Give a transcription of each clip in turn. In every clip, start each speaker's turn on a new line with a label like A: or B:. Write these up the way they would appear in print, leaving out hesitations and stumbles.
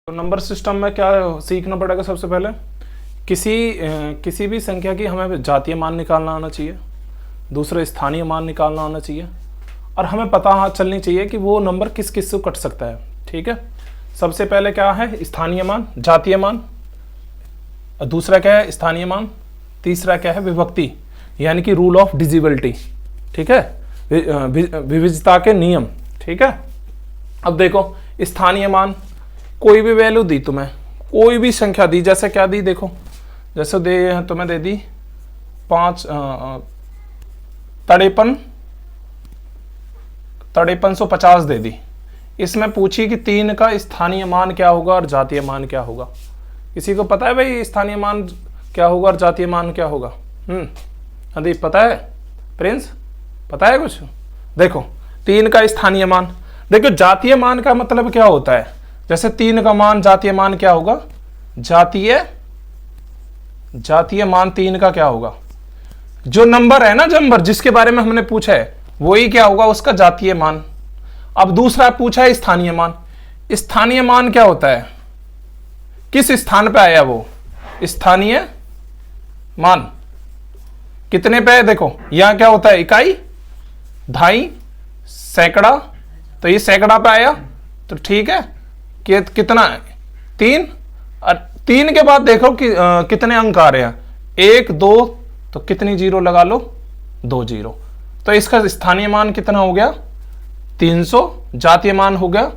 A: तो number system में क्या सीखना पड़ेगा? सबसे पहले किसी भी संख्या की हमें जातीय मान निकालना आना चाहिए, दूसरा स्थानीय मान निकालना आना चाहिए, और हमें पता चलनी चाहिए कि वो नंबर किस किस से कट सकता है। ठीक है, सबसे पहले क्या है? स्थानीय मान, जातीय मान, दूसरा क्या है? स्थानीय मान, तीसरा क्या है? विभक्ति यानी कि रूल ऑफ डिजिबिलिटी। ठीक है, विविधता के नियम। ठीक है, अब देखो स्थानीय मान, कोई भी वैल्यू दी तुम्हें, कोई भी संख्या दी, जैसे क्या दी देखो, जैसे तुम्हें दे दी 5350 दे दी। इसमें पूछी कि 3 का स्थानीय मान क्या होगा और जातीय मान क्या होगा। किसी को पता है भाई स्थानीय मान क्या होगा और जातीय मान क्या होगा? अदीप पता है? प्रिंस पता है कुछ? देखो 3 का स्थानीय मान, देखो जातीय मान का मतलब क्या होता है? जैसे 3 का मान, जातीय मान क्या होगा? जातीय मान 3 का क्या होगा? जो नंबर है ना, नंबर जिसके बारे में हमने पूछा है वही क्या होगा? उसका जातीय मान। अब दूसरा पूछा है स्थानीय मान। स्थानीय मान क्या होता है? किस स्थान पे आया वो स्थानीय मान? कितने पे है? देखो यहां क्या होता है? इकाई, दहाई, सैकड़ा, तो ये सैकड़ा पे आया तो ठीक है। कितना है? 3। और 3 के बाद देखो कि कितने अंक आ रहे हैं? 1 2, तो कितनी जीरो लगा लो? 2 जीरो। तो इसका स्थानीय मान कितना हो गया? 300। जातीय मान हो गया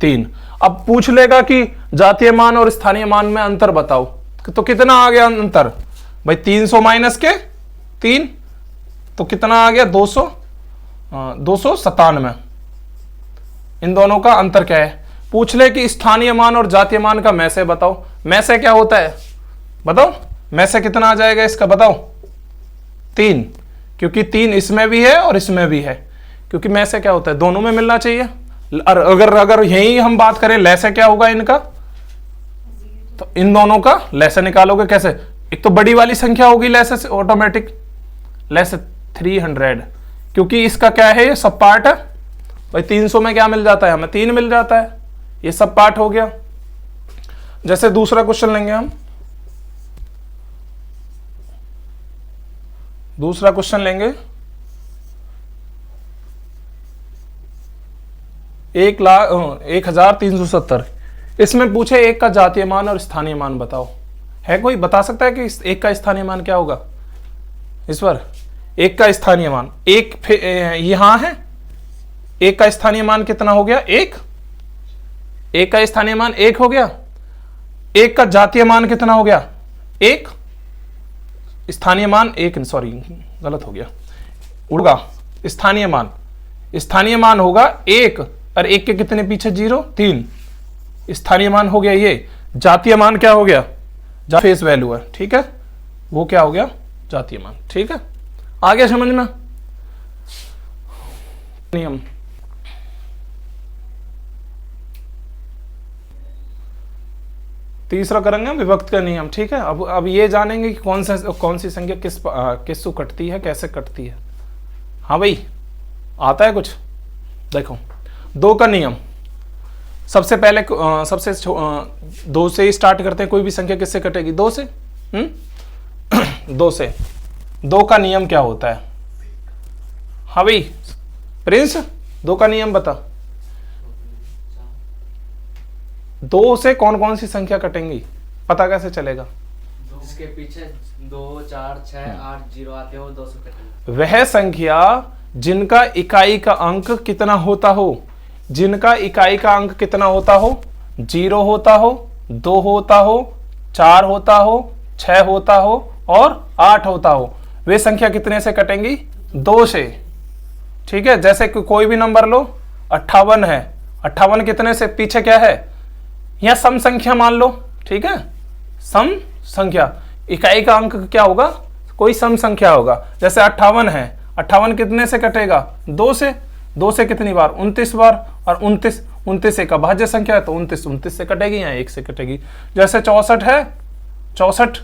A: 3। अब पूछ लेगा कि जातीय मान और स्थानीय मान में अंतर बताओ, तो कितना आ गया अंतर भाई? 300 माइनस के 3, तो कितना आ गया? 297। इन दोनों का अंतर क्या है? पूछ ले कि स्थानीय मान और जातीय मान का मैसे बताओ। मैसे क्या होता है बताओ? मैसे कितना आ जाएगा इसका बताओ? 3, क्योंकि 3 इसमें भी है और इसमें भी है, क्योंकि मैसे क्या होता है? दोनों में मिलना चाहिए। अगर यही हम बात करें लैसे क्या होगा इनका, तो इन दोनों का लैसे निकालोगे कैसे? एक तो बड़ी वाली संख्या होगी लैसे से ऑटोमेटिक, लैसे 300, क्योंकि इसका क्या है? ये सब पार्ट है भाई। 300 में क्या मिल जाता है हमें? 3 मिल जाता है। ये सब पार्ट हो गया। जैसे दूसरा क्वेश्चन लेंगे हम, दूसरा क्वेश्चन लेंगे 1370। इसमें पूछे 1 का जातीय मान और स्थानीय मान बताओ। है कोई बता सकता है कि 1 का स्थानीय मान क्या होगा? इस पर 1 का स्थानीय मान, एक यहां है, 1 का स्थानीय मान कितना हो गया? 1 का स्थानीय मान 1 हो गया। 1 का जातीय मान कितना हो गया? 1 स्थानीय मान 1, सॉरी गलत हो गया, उड़गा। स्थानीय मान होगा 1, और 1 के कितने पीछे? 0 3। स्थानीय मान हो गया ये। जातीय मान क्या हो गया? फेस वैल्यू है। ठीक है, वो क्या हो गया? जातीय मान। ठीक है, आ गया समझ में? नियम तीसरा करेंगे विभक्त का नियम। ठीक है, अब ये जानेंगे कि कौन सी संख्या किस से कटती है, कैसे कटती है। हाँ भाई, आता है कुछ? देखो 2 का नियम। सबसे पहले 2 से ही स्टार्ट करते हैं। कोई भी संख्या किससे कटेगी? 2 से। 2 से। 2 का नियम क्या होता है? हाँ भाई प्रिंस, 2 का नियम बता। 2 से कौन कौन सी संख्या कटेंगी पता कैसे चलेगा?
B: जिसके पीछे 2 4 6 8 0 आते हो 2 से कटेंगे।
A: वह संख्या जिनका इकाई का अंक कितना होता हो, जिनका इकाई का अंक कितना होता हो? 0 होता हो, 2 होता हो, 4 होता हो, 6 होता हो और 8 होता हो, वे संख्या कितने से कटेंगी? 2 से। ठीक है, जैसे कोई भी नंबर लो, 58 है, 58 कितने से पीछे क्या है? यह सम संख्या मान लो। ठीक है, सम संख्या, इकाई का अंक क्या होगा? कोई सम संख्या होगा। जैसे 58 है, 58 कितने से कटेगा? 2 से। 2 से कितनी बार? 29 बार। और 29 एक अभाज्य संख्या है, तो 29 से कटेगी या 1 से कटेगी। जैसे 64 है, 64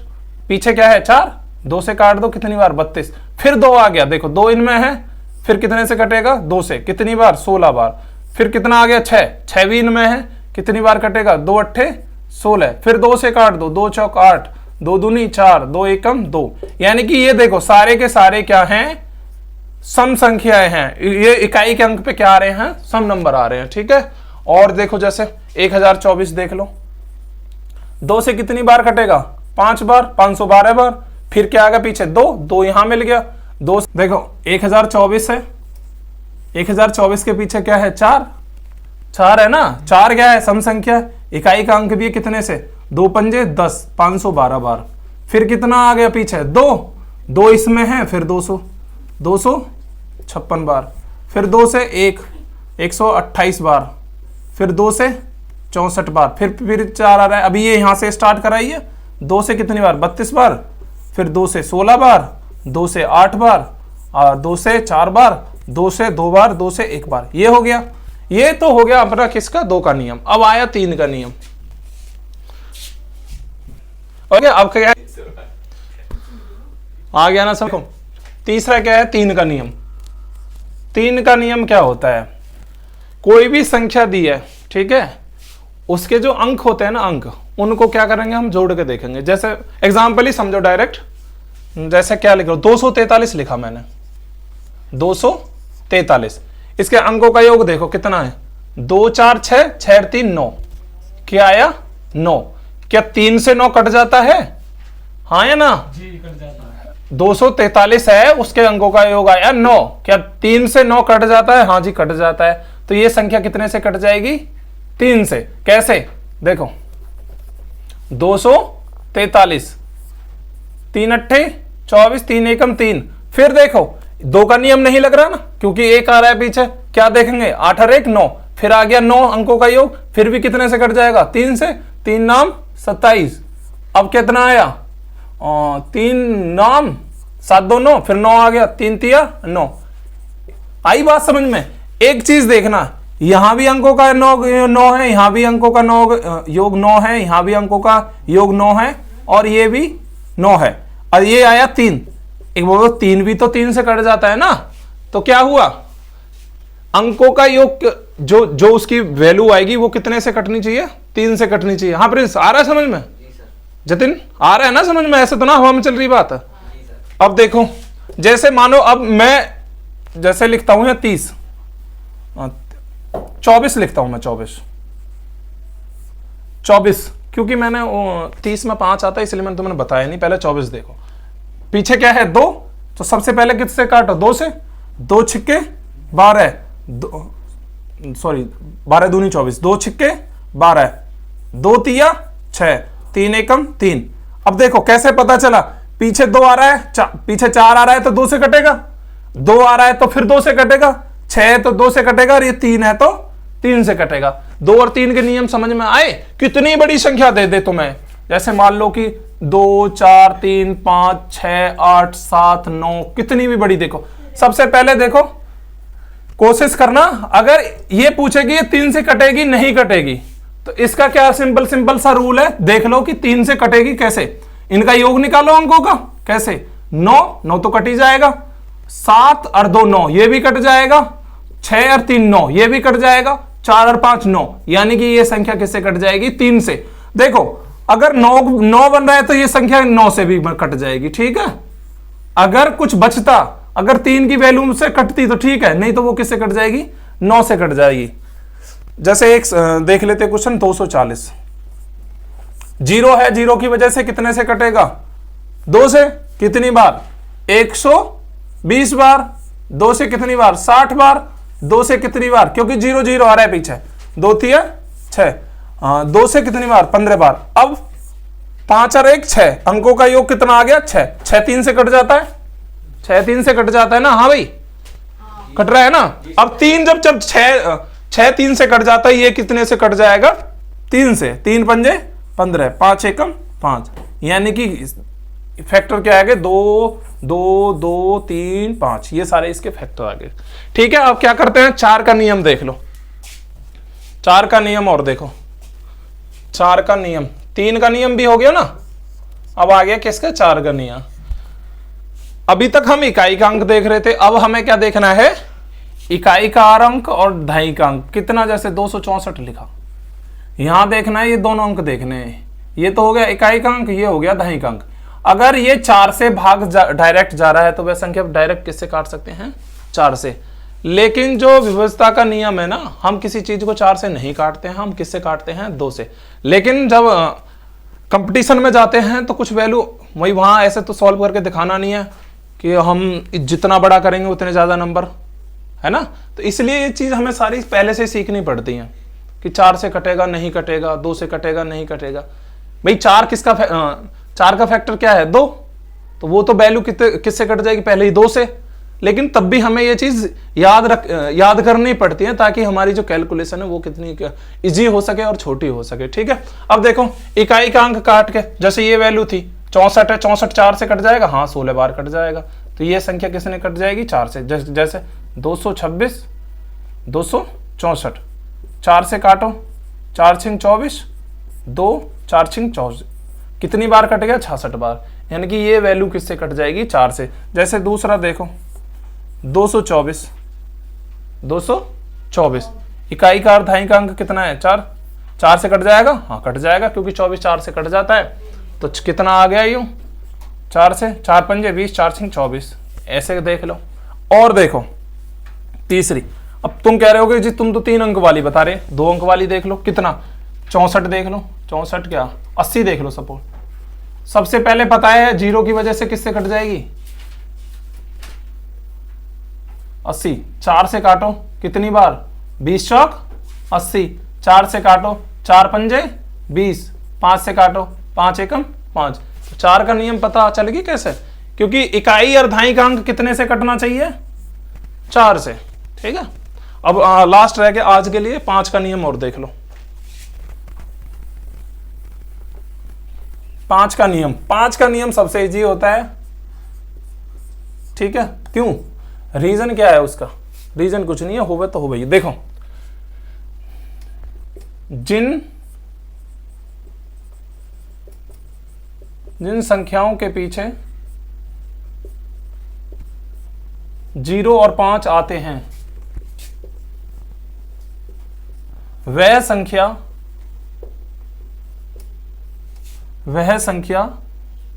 A: पीछे क्या है? 4, 2 से काट दो, कितनी बार? 32। फिर 2 आ गया, देखो 2 इनमें है, फिर कितने से कटेगा? 2 से। कितनी बार? 16 बार। फिर कितना आ गया? 6 भी इनमें है, कितनी बार कटेगा, 2 अट्ठे 16, फिर 2 से काट दो, 2 चौक 8, 2 दूनी 4, 2 एकम 2। यानी कि ये देखो सारे के सारे क्या हैं, सम संख्याएं हैं, ये इकाई के अंक पे क्या आ रहे हैं, सम नंबर आ रहे हैं, ठीक है। और देखो जैसे 1024 देख लो, 2 से कितनी बार कटेगा, 5 बार, 512 बार, फिर क्या आएगा पीछे 2 यहां मिल गया, 2 देखो 1024 है, 1024 के पीछे क्या है, 4 है ना, 4 क्या है, सम संख्या, इकाई का अंक भी है कितने से, 2 पंजे 10, 512 बार, फिर कितना आ गया पीछे 2 इसमें है, फिर 256 बार, फिर 2 से 128 बार, फिर 2 से 64 बार, फिर 4 आ रहा है, अभी ये यहां से स्टार्ट कराइए, 2 से कितनी बार, 32 बार, फिर 2 से 16 बार, 2 से 8 बार, और 2 से 4 बार, 2 से 2 बार, 2 से 1 बार। ये हो गया, ये तो हो गया अपना किसका, 2 का नियम। अब आया 3 का नियम, ओके। अब क्या आ गया ना सबको। तीसरा क्या है, 3 का नियम। 3 का नियम क्या होता है, कोई भी संख्या दी है, ठीक है, उसके जो अंक होते हैं ना, अंक, उनको क्या करेंगे हम, जोड़ के देखेंगे। जैसे एग्जांपल ही समझो डायरेक्ट, जैसे क्या लिख रहा हूं, 243 लिखा मैंने, 243, इसके अंकों का योग देखो कितना है, 2 4 6 6 3 9, क्या आया 9। क्या 3 से 9 कट जाता है, हाँ या ना
B: जी, कट जाता है।
A: 243 है, उसके अंकों का योग आया 9, क्या 3 से 9 कट जाता है, हाँ जी कट जाता है। तो ये संख्या कितने से कट जाएगी, 3 से। कैसे, देखो 243, 3 अट्ठे 24, 3 एकम 3, फिर देखो 2 का नियम नहीं लग रहा ना, क्योंकि 1 आ रहा है पीछे, क्या देखेंगे, 8 और 1 9, फिर आ गया 9 अंकों का योग, फिर भी कितने से कट जाएगा, 3 से, 3 नाम 27, अब कितना आया, 3 नाम 7 2 9, फिर 9 आ गया, 3 तिया 9। आई बात समझ में। एक चीज देखना, यहां भी अंकों का 9 है, यहां भी अंकों का 9 योग 9 है, यहां भी अंकों का योग 9 है, और ये भी 9 है, और ये आया 3। एक बोलो 3 भी तो 3 से कट जाता है ना, तो क्या हुआ, अंकों का योग जो उसकी वैल्यू आएगी वो कितने से कटनी चाहिए, 3 से कटनी चाहिए। हाँ प्रिंस, आ रहा है समझ में, जतिन आ रहा है ना समझ में, ऐसे तो ना हवा में चल रही बात है। अब देखो, जैसे मानो अब मैं जैसे लिखता हूं, 30 24 लिखता हूं मैं, 24, क्योंकि मैंने 30 में 5 आता है, इसलिए मैंने तुम्हें बताया नहीं, पहले 24 देखो। पीछे क्या है 2, तो सबसे पहले किससे काटो, 2 से, 2 छिक्के 12, 12 दूनी 24, 2 छिक्के 12, 2 तिया 6, 3 एकम 3। अब देखो कैसे पता चला, पीछे 2 आ रहा है, पीछे 4 आ रहा है तो 2 से कटेगा, 2 आ रहा है तो फिर 2 से कटेगा, 6 है तो 2 से कटेगा, और ये 3 है तो 3 से कटेगा। 2 और 3 के नियम समझ में आए। कितनी बड़ी संख्या दे दे तुम्हें, जैसे मान लो कि 2 4 3 5 6 8 7 9, कितनी भी बड़ी देखो। सबसे पहले देखो, कोशिश करना, अगर ये पूछेगी ये 3 से कटेगी नहीं कटेगी, तो इसका क्या सिंपल सा रूल है, देख लो कि 3 से कटेगी कैसे। इनका योग निकालो अंकों का, कैसे, 9 तो कट ही जाएगा, 7 और 2 9, ये भी कट जाएगा, 6 और 3 9, ये भी कट जाएगा, 4 और 5 9, यानी कि ये संख्या किससे कट जाएगी, 3 से। देखो अगर 9 बन रहा है तो ये संख्या 9 से भी कट जाएगी, ठीक है। अगर कुछ बचता, अगर 3 की वैल्यू से कटती तो ठीक है, नहीं तो वो किससे कट जाएगी, 9 से कट जाएगी। जैसे एक देख लेते क्वेश्चन 240, 0 है, 0 की वजह से कितने से कटेगा, 2 से, कितनी बार, 120 बार, 2 से कितनी बार, 60 बार, 2 से कितनी बार, क्योंकि 0 0 आ रहा है पीछे, 2 तिया 6, 2 से कितनी बार, 15 बार। अब 5 और 1 6, अंकों का योग कितना आ गया, 6, 6 3 से कट जाता है, 6 3 से कट जाता है ना, हाँ भाई कट रहा है ना। अब 3 जब 6 3 से कट जाता है, ये कितने से कट जाएगा, 3 से, 3 पंजे 15, 5 एकम 5, यानी कि फैक्टर क्या आएगा, 2 2 2 3 5, ये सारे इसके फैक्टर आ गए, ठीक है। अब क्या करते हैं, 4 का नियम देख लो, 4 का नियम और देखो, 4 का नियम, 3 का नियम भी हो गया ना, अब आ गया किसका, 4 का नियम। अभी तक हम इकाई का अंक देख रहे थे, अब हमें क्या देखना है, इकाई का अंक और ढाई का अंक। कितना, जैसे 264 लिखा, यहां देखना है, ये दोनों अंक देखने हैं। ये तो हो गया इकाई का अंक, ये हो गया दहाई का अंक। अगर ये 4 से भाग डायरेक्ट जा रहा है तो वह संख्या डायरेक्ट किससे काट सकते हैं? 4 से। लेकिन जो विविधता का नियम है ना, हम किसी चीज को 4 से नहीं काटते हैं, हम किससे काटते हैं? 2 से। लेकिन जब कंपटीशन में जाते हैं तो कुछ वैल्यू वही, वहां ऐसे तो सॉल्व करके दिखाना नहीं है कि हम जितना बड़ा करेंगे उतने ज्यादा नंबर, है ना। तो इसलिए ये चीज हमें सारी पहले से सीखनी पड़ती है कि 4 से कटेगा नहीं कटेगा, 2 से कटेगा नहीं कटेगा। भाई 4 4 का फैक्टर क्या है? 2। तो वो तो वैल्यू किससे कट जाएगी? पहले ही 2 से। लेकिन तब भी हमें ये चीज याद करनी पड़ती है ताकि हमारी जो कैलकुलेशन है वो कितनी इजी हो सके और छोटी हो सके। ठीक है, अब देखो इकाई का अंक काट के, जैसे ये वैल्यू थी 64 है, 64 4 से कट जाएगा, हाँ 16 बार कट जाएगा। तो ये संख्या किसने कट जाएगी? 4 से। जैसे 226 264, 4 से काटो, 4 6 24, 2 4 6 24, कितनी बार कट गया? 66 बार। यानी कि ये वैल्यू किससे कट जाएगी? 4 से। जैसे दूसरा देखो 224 इकाई का अर्धाई का अंक कितना है? 4। 4 से कट जाएगा, हाँ कट जाएगा क्योंकि 24 4 से कट जाता है। तो कितना आ गया? यूं 4 से 4 पंजे 20, 4 6 24, ऐसे देख लो। और देखो तीसरी, अब तुम कह रहे होगे जी तुम तो 3 अंक वाली बता रहे, 2 अंक वाली देख लो। कितना? 64 देख लो, 64 क्या 80 देख लो सपोज। सबसे पहले पता है 0 की वजह से किससे कट जाएगी? 80। 4 से काटो, कितनी बार? 20 चौक 80। 4 से काटो, 4 पंजे 20, 5 से काटो, 5 एकम 5। 4 का नियम पता चल गई कैसे? क्योंकि इकाई अर्धाई का अंक कितने से कटना चाहिए? 4 से। ठीक है, अब लास्ट रह गया आज के लिए 5 का नियम और देख लो। 5 का नियम सबसे इजी होता है। ठीक है, क्यों? रीजन क्या है उसका? रीजन कुछ नहीं है, होवे तो हो भाई। देखो जिन संख्याओं के पीछे 0 और 5 आते हैं वह संख्या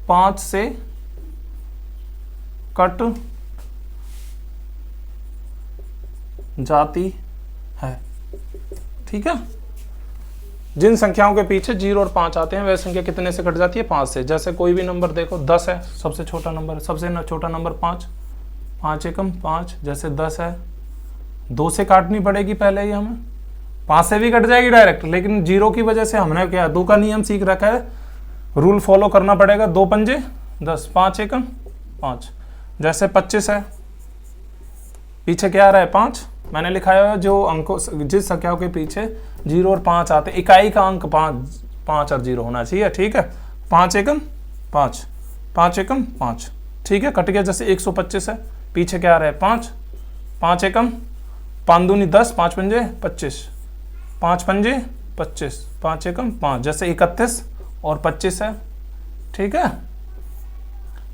A: 5 से कट जाती है। ठीक है, जिन संख्याओं के पीछे 0 और 5 आते हैं वह संख्या कितने से कट जाती है? 5 से। जैसे कोई भी नंबर देखो, 10 है सबसे छोटा नंबर, सबसे छोटा नंबर 5, 5 एकम 5। जैसे 10 है, 2 से काटनी पड़ेगी पहले ही हमें, 5 से भी कट जाएगी डायरेक्ट, लेकिन 0 की वजह से हमने क्या 2 का नियम सीख रखा है, रूल फॉलो करना पड़ेगा। 2 पंजे 10, 5 एकम 5। जैसे 25 है, पीछे क्या आ रहा है? 5। मैंने लिखा है जो अंकों, जिस संख्याओं के पीछे 0 और 5 आते, इकाई का अंक 5 और 0 होना चाहिए। ठीक है, 5 एकम 5, 5 एकम 5। ठीक है, कट गया। जैसे 125 है, पीछे क्या आ रहा है? 5, 5 एकम 5 दूनी 10, 5 पंजे 25, 5 पंजे 25, 5 एकम 5। जैसे 31 और 25 है। ठीक है,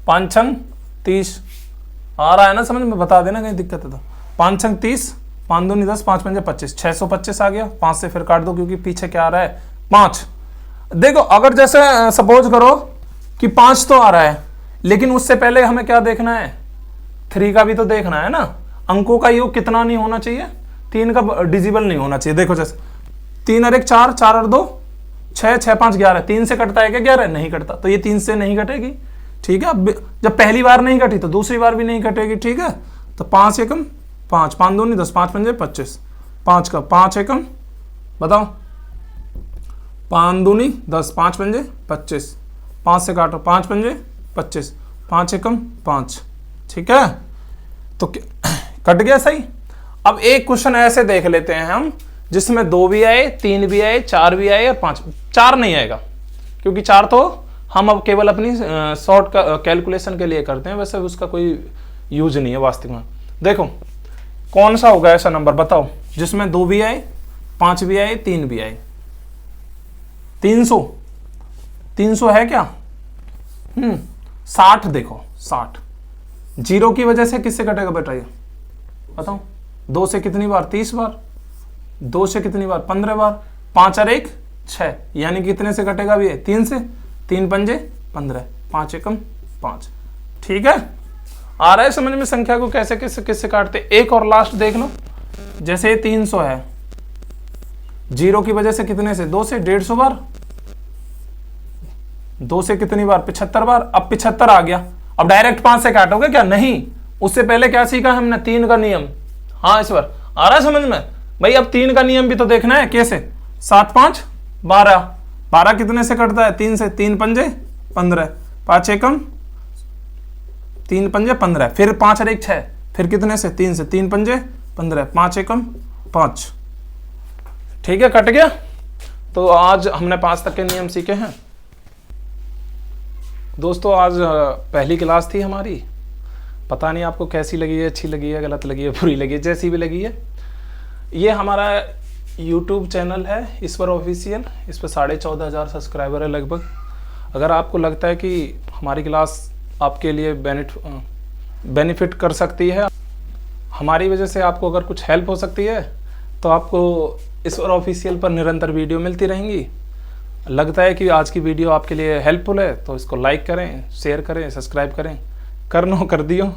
A: 5 छंग 30 आ रहा है ना समझ में? बता देना कहीं दिक्कत है तो। 5 छंग 30, 5 दूनी 10, 5 पंजे 25, 625 आ गया। 5 से फिर काट दो क्योंकि पीछे क्या आ रहा है? 5। देखो अगर जैसे सपोज करो कि 5 तो आ रहा है, लेकिन उससे पहले हमें क्या देखना है? 3 का भी तो देखना है ना। अंकों का योग कितना नहीं होना चाहिए? 3 का डिजिबल नहीं होना चाहिए। देखो जैसे 3 और 1 4, 4 और 2 6, 6 5 11। 3 से कटता है क्या? 11 नहीं कटता, तो ये 3 से नहीं कटेगी। ठीक है, जब पहली बार नहीं कटी तो दूसरी बार भी नहीं कटेगी। ठीक है, तो 5 एकम 5, 5 दूनी 10, 5 पंजे 25, 5 का 5 एकम बताओ, 5 दूनी 10, 5 पंजे 25, 5 से काटो, 5 पंजे 25, 5 एकम 5। ठीक है, तो कट गया सही। अब एक क्वेश्चन ऐसे देख लेते हैं हम जिसमें 2 भी आए, 3 भी आए, 4 भी आए और 5। 4 नहीं आएगा क्योंकि 4 तो हम अब केवल अपनी शॉर्ट कैलकुलेशन के लिए करते हैं, वैसे उसका कोई यूज नहीं है वास्तविक में। देखो कौन सा होगा ऐसा नंबर बताओ जिसमें 2 भी आए, 5 भी आए, 3 भी आए? 300। 300 है क्या? 60 देखो 60। 0 की वजह से किससे कटेगा बेटा ये बताओ? 2 से कितनी बार? 30 बार। 2 से कितनी बार? 15 बार। 5 और 1 6, यानी कितने से कटेगा भी? 3 से। 3 पंजे 15, 5 एकम 5। ठीक है, आ रहा है समझ में संख्या को कैसे किससे किससे काटते। एक और लास्ट देख लो, जैसे ये 300 है, 0 की वजह से कितने से? 2 से 150 बार। 2 से कितनी बार? 75 बार। अब 75 आ गया, अब डायरेक्ट 5 से काटोगे क्या? नहीं, उससे पहले क्या सीखा हमने? 3 का नियम। हाँ ईश्वर, आ रहा है समझ में भाई? अब 3 का नियम भी तो देखना है। कैसे? 7 5 12, 12 कितने से कटता है? 3 से। 3 पंजे 15, 5 एकम 3 पंजे 15, फिर 5 और 1 6, फिर कितने से? 3 से। 3 पंजे 15, 5 एकम 5। ठीक है, कट गया। तो आज हमने 5 तक के नियम सीखे हैं दोस्तों। आज पहली क्लास थी हमारी, पता नहीं आपको कैसी लगी है, अच्छी लगी है, गलत लगी है, बुरी लगी है, जैसी भी लगी है। ये हमारा YouTube चैनल है ईश्वर ऑफिशियल, इस पर 14,500 सब्सक्राइबर है लगभग। अगर आपको लगता है कि हमारी क्लास आपके लिए बेनिफिट कर सकती है, हमारी वजह से आपको अगर कुछ हेल्प हो सकती है, तो आपको ईश्वर ऑफिशियल पर निरंतर वीडियो मिलती रहेंगी। लगता है कि आज की वीडियो आपके लिए हेल्पफुल है, तो इसको लाइक करें, शेयर करें, सब्सक्राइब करें। कर दियो।